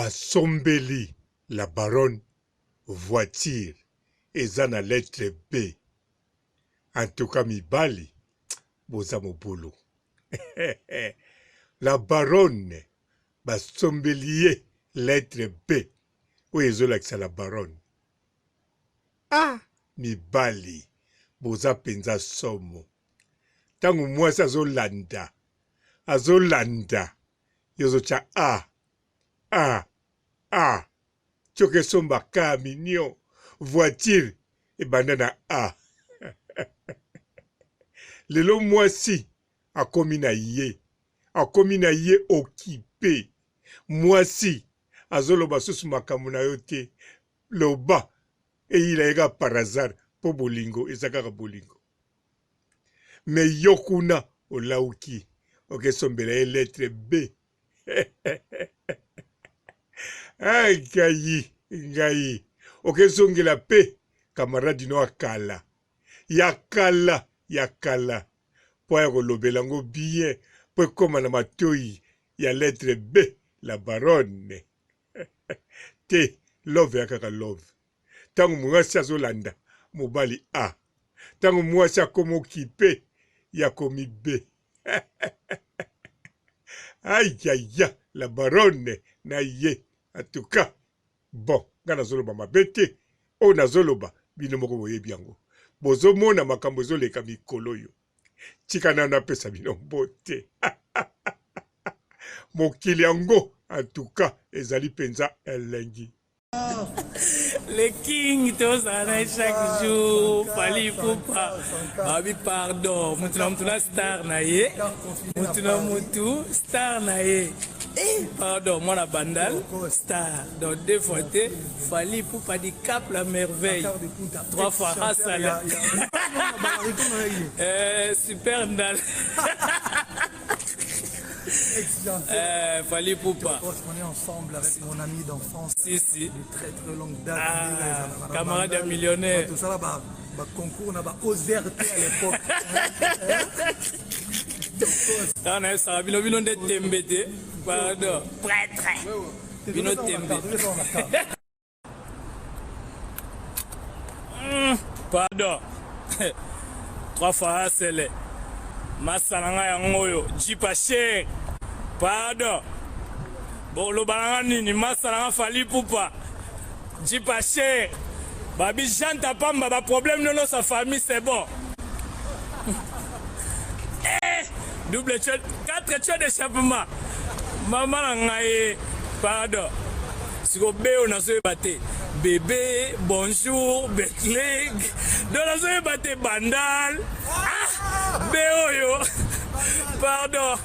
basombeli la baronne voiture eza na lettre B. En tout cas mibali boza mobulu. La baronne basombeli ye lettre B oyo ezolakisa la baronne. Ah mibali boza penza somo. Tangu mwasi azolanda yozocha choke somba ka mignon voiture ebanda na lelo mwasi akomi na ye occupé. Mwasi azoloba susu makambo na yo te, loba eyila yeka par hasard po bolingo ezakaka bolingo. Me yo kuna olauki okesombela ye lettre B. Ay ngai okezongela pe kamaradi no akala ya kala po ya kolobela ngo bien po ekoma na matoi ya lettre B la baronne. Te love ya kaka love. Tangu mwasi azolanda mobali A, tangu mwasi akoma okipe ya komi B. Aïe, la baronne na ye. En tout cas, bon, nga nazoloba mabete, o nazoloba bino moko boyebi yango. Bozomona makambo ezoleka mikolo yo. Tika na napesa bino mbote. Mokili yango, en tout cas, ezali penza elengi. Les kings, tous chaque jour, Fally Ipupa, Babi pardon, Mutuna star naye, Mutu star naye. Pardon, moi la bandale, star. Donc deux fois, Fally Ipupa dit cap la merveille. 3 fois Hassan. Super Ndal. Fally Ipupa. On est ensemble avec mon ami d'enfance. Si. De très longue date. Camarade de millionnaire. Tout ça là, concours, on a osé à l'époque. On a ça, bino de tembete. Pardon. Prêtre. Bino tembete. Pardon. 3 fois Hassan. Masalanga yangoyo. Jipache. Pardon. Bon, le balanga nini, masalanga Fally Ipupa. Jipache. Babi janta pamba, ba problème de sa famille, c'est bon. Double tueur, 4 tueurs d'échappement. Maman ngaye. Pardon. Si vous on a battu. Bébé, bonjour, Betleg. Donc on a battu Bandal. Béoyo. Pardon.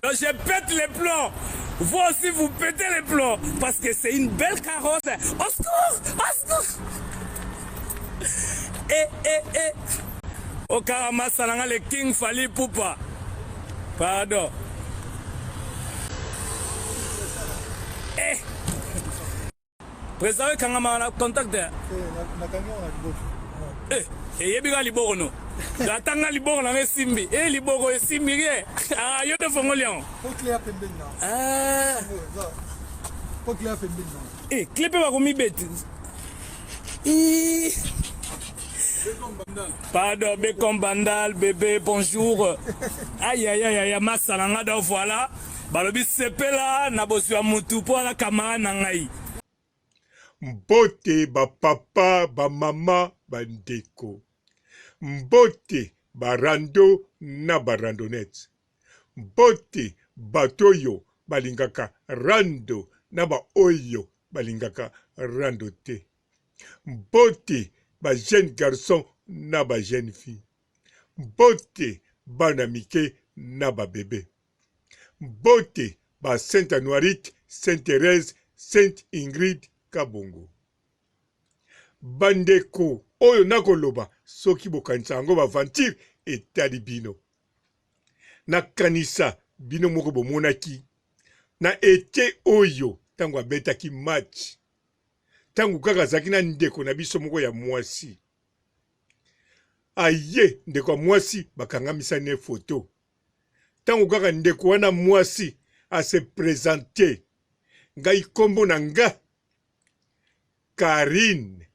Donc je pète les plombs. Vous aussi vous pétez les plombs. Parce que c'est une belle carrosse. Au secours. Au Karama Salanga, le King Fally Ipupa. Pardon. Président Kangama na contact. Yebiga liboro no. Datanga liboro na ngesimbi. Liboro esimbi ge. Yo te fongolian. Clear pembeni na. Clear pembeni na. Clipé ba komi beti. Pardon, Bécom Bandal, bébé, bonjour. Aïe, masalanga da voilà. Balobi sepela na bosua mutu po na kamara na ngai. Mbote ba papa, ba mama, ba ndeko. Mbote ba rando na ba randonnette. Mbote batoyo balingaka rando na ba oyo balingaka rando te. Mbote ba jeune garçon na ba jeune fille. Mbote bana mike na ba bébé. Mbote ba Sainte Anoirite, Sainte Thérèse, Sainte Ingrid Kabongo. Bandeko oyo nakoloba soki bokanisa yango baventure etali bino. Nakanisa bino moko bomonaki. Na ete oyo tango abetaki match. Tango kaka zaki na ndeko na biso moko ya mwasi. Aye ndeko ya mwasi bakangamisa ne photo. Tango kaka ndeko wana mwasi a se présenter. ngai kombo na nga Karine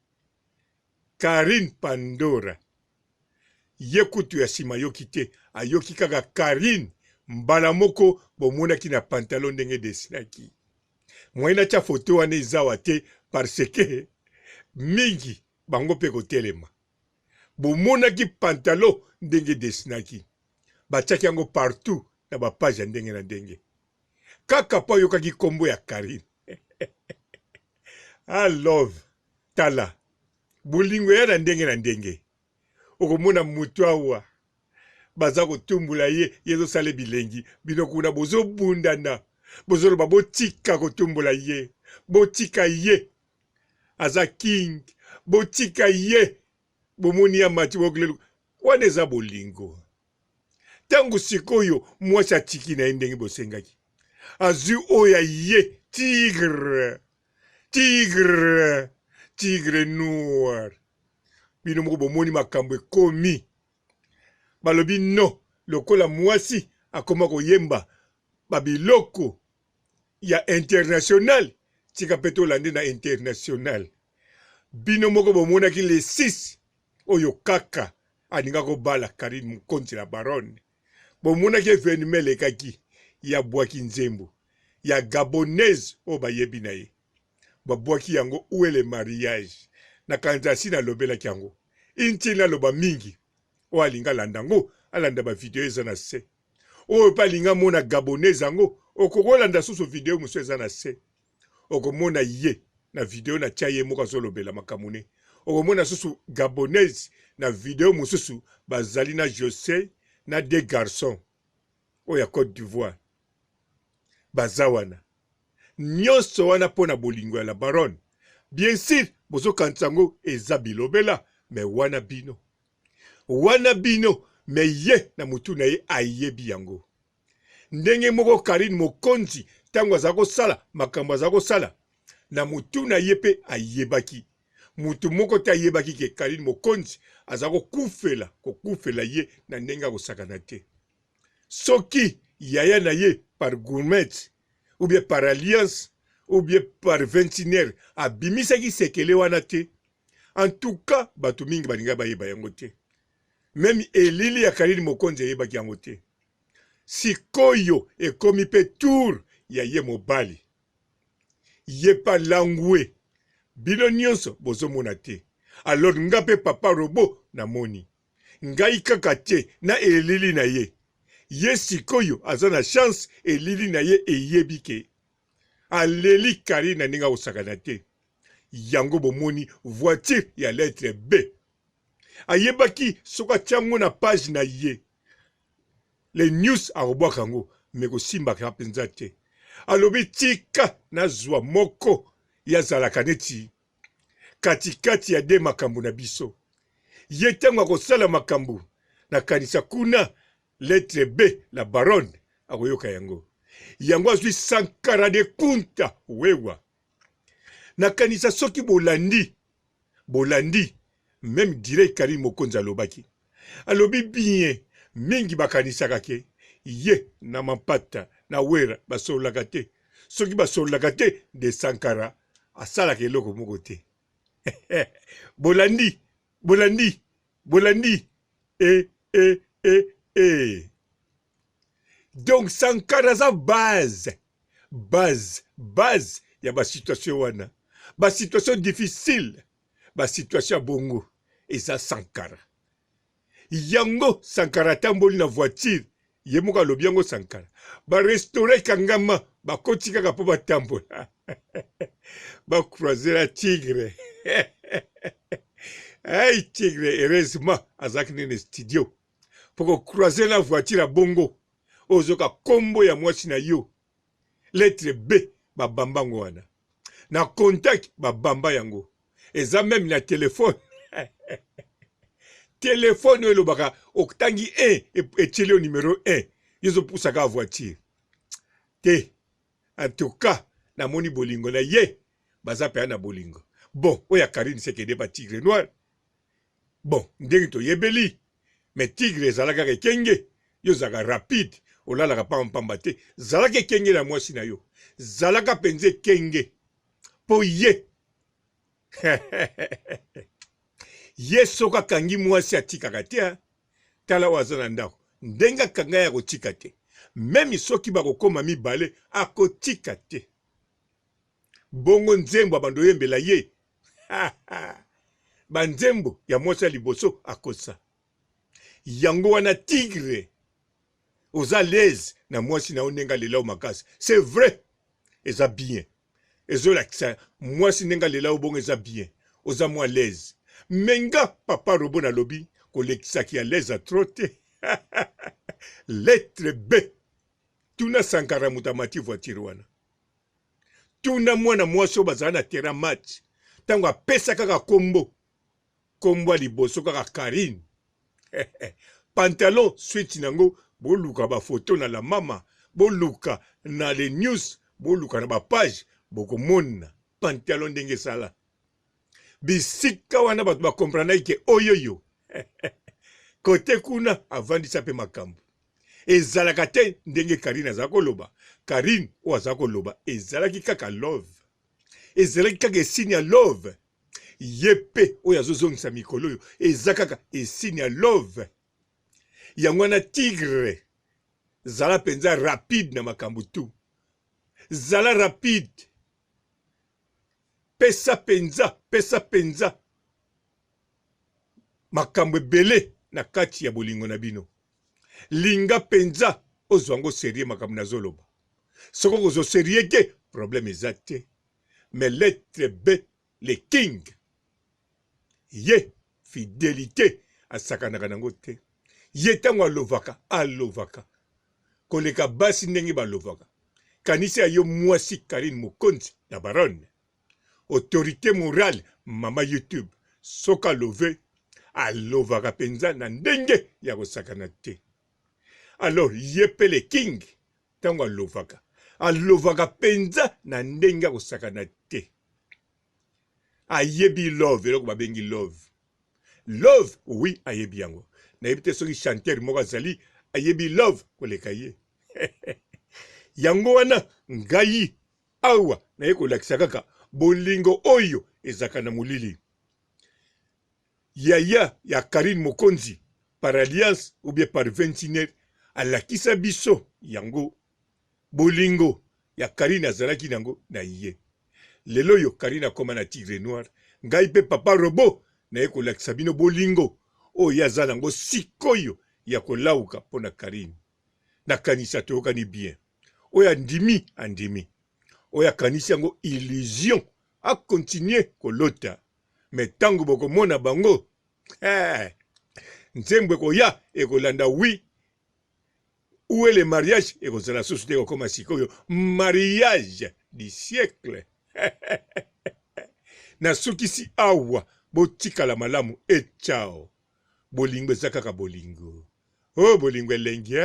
Pandora. Ye kutu ya sima yoki te, ayoki kaka Karine mbala moko bomonaki na pantalon ndenge desinaki. Mwaina tia foto wana ezawa te parce que mingi bango pe kotelema. Bomonaki pantalon ndenge desinaki. Batiaki yango partout na bapage ya ndenge na ndenge. Kaka pa yokaki kombo ya Karine. I love tala. Bolingo ya na ndenge. Okomona mutu awa. Baza kotumbula ye yezo sale bilengi. Bino kuna bozo bundana. Bozo loba botika kotumbula ye. Botika ye. Aza king. Botika ye. Bomoni ya mati wokulelu. Wana eza bolingo. Tangu sikoyo mwasi atiki na ndenge bosengaki. Azu oya ye tigre noir. Bino moko bomoni makambo ekomi. Balobi no, lokola mwasi akoma koyemba babiloko ya international, tika peto lande na international. Bino moko bomonaki le 6 oyo kaka aninga ko bala Karine Mukonzi la baronne. Bomonaki événement lekaki ya bwaki nzembo ya gabonaise o bayebi na ye. Babwaki yango où est le mariage na kanzasi na lobelaki yango. Intina loba mingi o alinga landango alanda ba video eza na se. O pa linga mona gabonaise yango okokolanda susu video muso eza na se. Okomona ye na video na chaye moka zolobela makamune. Okomona susu gabonaise na video mususu bazali na José na des garçons oya Côte d'Ivoire. Bazawana. Nyonso wana pona bolingo ya la baronne. Bien sûr, bozo kantango eza bilobela, mais wana bino. Wana bino, mais ye na mutu na ye ayebi yango. Ndenge moko Karine Mukonzi, tango azako sala, makambo azako sala, na mutu na ye pe ayebaki. Mutu moko te ayebaki ke Karine Mukonzi, azako kufela ye na ndenga kosakana te. Soki, yaya na ye par gourmet, ou bien par alliance, ou bien par ventinaire, abimisaki sekele wana te. En tout cas, batu mingi baninga bayeba yango te. Même elili ya Karine Mukonzi ayebaki yango te. Sikoyo ekomi pe tour ya ye mobali. Ye pa langwe. Bino nyonso bozo mona te. Alors nga pe papa robo na moni. Ngai kaka te na elili na ye. Ye sikoyo aza na chance elili na ye eyebike. Aleli Karine ninga osakana te. Yango bomoni voiture ya lettre B. Ayebaki soka tiango na page na ye. Les news arobwa kango meko simba kapenza te. Alobi tika na zwa moko ya zalaka neti. Katikati ya de makambu na biso. Ye tango akosala makambu na kanisa kuna lettre B la baronne akoyoka yango. Yango azwi Sankara de Kunta wewa. Na kanisa soki bolandi même direct Karine Mukonzi alobaki. Alobi bien mingi bakanisa kake ye na mapata na wera basolaka te. Soki basolaka te de Sankara asalaka eloko moko te. Bolandi. Donc Sankara za base ya ba situation wana. Ba situation difficile, ba situation bongo eza Sankara. Yango Sankara tamboli na voiture, ye moka lobi yango Sankara. Ba restaurer kangama, ba kotika ka po ba tambola. Ba croiser la tigre. Ay tigre heureusement azaki nene studio. Poko croiser la voiture a bongo. Ozoka kombo ya mwasi na yo. Lettre B babambango wana. Na contact babamba yango. Eza même na téléphone. Téléphone oyo lobaka oktangi 1 et au numéro 1. Yozo pusaka voiture. Te. En tout cas, na moni bolingo na ye. Baza pe na bolingo. Bon, oya Karine sekede ba tigre noir. Bon, ndenge to yebeli. Mais tigre ezalaka kenge. Yozaka rapide. olalaka pamba te zalaka kenge na mwasi na yo zalaka penze kenge po ye ye soka kangi mwasi atikaka te tala waza na ndako ndenga kanga ya kotika te meme soki bakokoma mibale akotika te bongo nzembo bando yembela ye banzembo ya mwasi ya liboso akosa yango wana tigre oza lese na mwasi na onenga lela makasi c'est vrai eza bien ezolakisa mwasi nenga lela obongo eza bien oza mwa lese menga papa robo na lobi kolekisaki ya lese a trop te lettre B tuna Sankara mutamati voiture wana tuna mwana mwasi bazala na terrain match tango apesa kaka kombo liboso kaka Karine pantalon switch nango boluka ba photo na la mama boluka na les news boluka na ba page bokomona pantalon ndenge sala bisika wana bato ba comprendre ke oyoyo kote kuna avandisa pe makambo ezalaka te ndenge Karine aza koloba Karine o aza koloba ezalaki kaka love ezalaki kaka signe ya love yepe oyo azozongisa mikolo oyo eza kaka signe ya love yango wana tigre zala penza rapide na makambo tu zala rapide pesa penza makambo ebele na kati ya bolingo na bino linga penza ozwango serie makambo na zoloba soko kozo serie te problème eza te mais lettre B le king ye fidélité asakanaka nango te ye tango alovaka koleka basi ndenge balovaka kanisi ayo mwasi Karine Mokonzi na baronne autorité morale mama YouTube soka love alovaka penza na ndenge ya kosakana te alors ye pe le king tango alovaka penza na ndenge ya kosakana te ayebi love eloko babengi love oui ayebi yango nayebi te soki chanteur moko azali ayebi love koleka ye yango wana ngai awa naye kolakisa kaka bolingo oyo ezaka na molili yaya ya Karine Mokonzi par alliance ou bien par ventinaire alakisa biso yango bolingo ya Karine azalaki nango na ye lelo yo Karine akoma na tigre noir ngai pe papa robo naye kolakisa bino bolingo oyo aza nango sikoyo ya kolauka mpona Karine nakanisa toyokani bien oyo andimi oyo akanisi yango illusion akontinue kolota me tango bokomona bango nzembo ekoya ekolanda wi où est le mariage ekozala susu te ekokoma sikoyo mariage du siècle nasukisi awa botikala malamu echao bolingo eza kaka bolingo bolingo elengi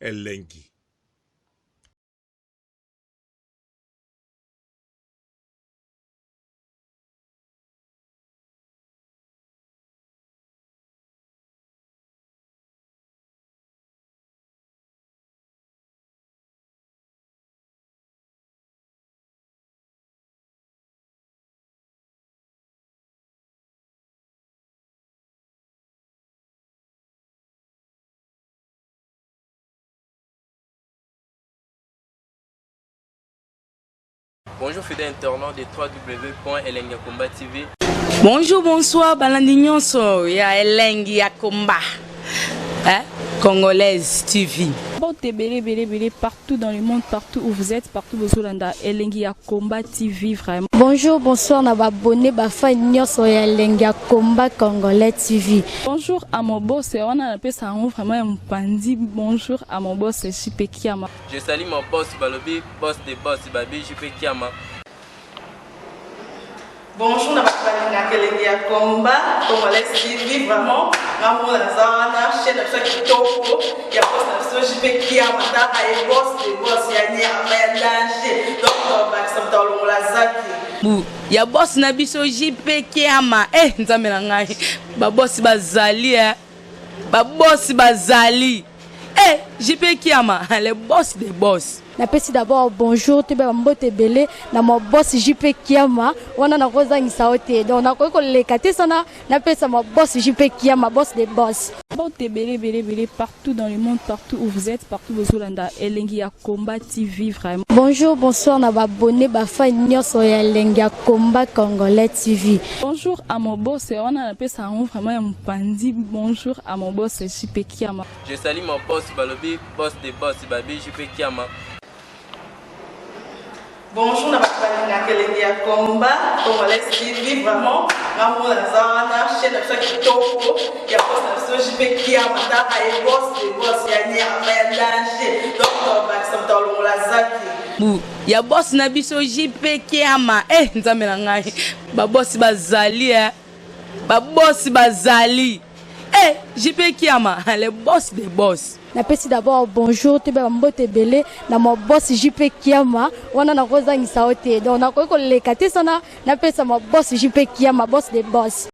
elengi. Bonjour fidèles internautes de www.elengiakomba TV. Bonjour, bonsoir, balandi nyonso ya Elengi ya Komba. Congolaise TV. Belé partout dans le monde, partout où vous êtes, partout où vous êtes, Elengi ya Komba TV vraiment. Bonjour, bonsoir, na abonné ba fan nyonso ya Elengi ya Komba Congolais TV. Bonjour à mon boss, on a appelé ça vraiment un pandi. Bonjour à mon boss, JP Kiama. Je salue mon boss Balobi, boss de boss Babi, JP Kiama. Bonjour, na bakalanga Elengi ya Komba Congolais TV vraiment. Ngamo na zana chaîne ça qui toko ya boss na JP Kiama ta ay boss de boss ya ni ya danger. Donc ba ça mtalo la zaki. Ya boss na biso JP Kiama nzambe na ngai ba boss bazali ba boss bazali Eh, JP Kiama, le boss des boss. Napesi d'abord bonjour te ba mbote belé na mo boss JP Kiama wana na kozangisa ote donc na ko lekate sana napesa mo boss JP Kiama boss des boss. Mbote belé partout dans le monde, partout où vous êtes, partout où vous êtes, Elengi ya Komba TV vraiment. Bonjour, bonsoir na ba abonné ba fan nyonso ya Elengi ya Komba Congolais TV. Bonjour à mon boss, on a appelé ça vraiment un pandi. Bonjour à mon boss JP Kiama. Je salue mon boss Balobi, boss des boss Babi JP Kiama. Bonjour, na balinga Elengi ya Komba Congolais TV vraiment ngamu na zana chaîne na chaque kitoko ya boss na JP Kiama ta ay boss de boss ya nya ya danger donc ba samtalo la zaki Bu ya boss na biso JP Kiama eh nzambe na ngai ba boss bazali ba boss bazali eh JP Kiama le boss des boss. Napesi d'abord bonjour te ba mbote belé na mo boss JP Kiama wana na kozangisa ote donc na ko lekate sana napesa mo boss JP Kiama boss des boss.